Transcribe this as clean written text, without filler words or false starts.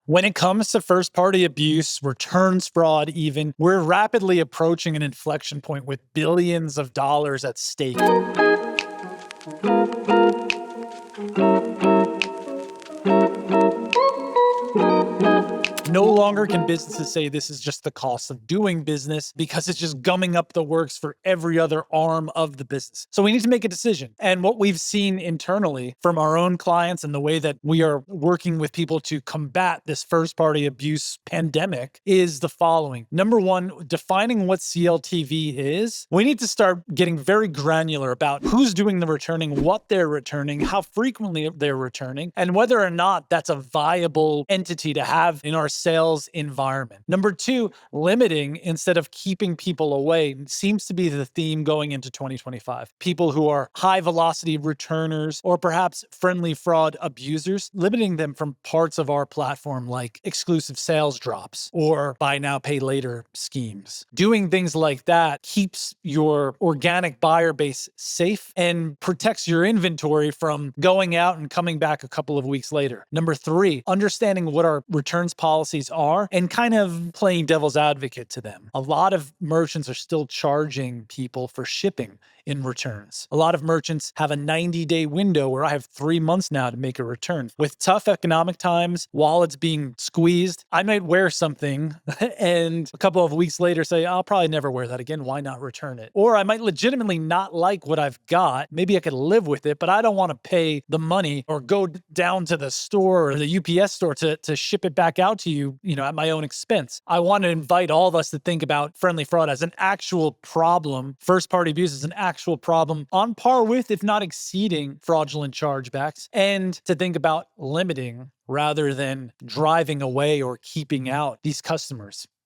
When it comes to first party abuse, returns fraud, even, we're rapidly approaching an inflection point with billions of dollars at stake. No longer can businesses say this is just the cost of doing business because it's just gumming up the works for every other arm of the business. So we need to make a decision. And what we've seen internally from our own clients and the way that we are working with people to combat this first party abuse pandemic is the following. Number one, defining what CLTV is. We need to start getting very granular about who's doing the returning, what they're returning, how frequently they're returning, and whether or not that's a viable entity to have in our sales environment. Number two, limiting instead of keeping people away seems to be the theme going into 2025. People who are high velocity returners or perhaps friendly fraud abusers, limiting them from parts of our platform like exclusive sales drops or buy now, pay later schemes. Doing things like that keeps your organic buyer base safe and protects your inventory from going out and coming back a couple of weeks later. Number three, understanding what our returns policies are and kind of playing devil's advocate to them. A lot of merchants are still charging people for shipping in returns. A lot of merchants have a 90-day window where I have 3 months now to make a return. With tough economic times, wallets being squeezed, I might wear something and a couple of weeks later say, I'll probably never wear that again. Why not return it? Or I might legitimately not like what I've got. Maybe I could live with it, but I don't want to pay the money or go down to the store or the UPS store to ship it back out to you, at my own expense. I want to invite all of us to think about friendly fraud as an actual problem. First party abuse is an actual problem on par with, if not exceeding, fraudulent chargebacks, and to think about limiting rather than driving away or keeping out these customers.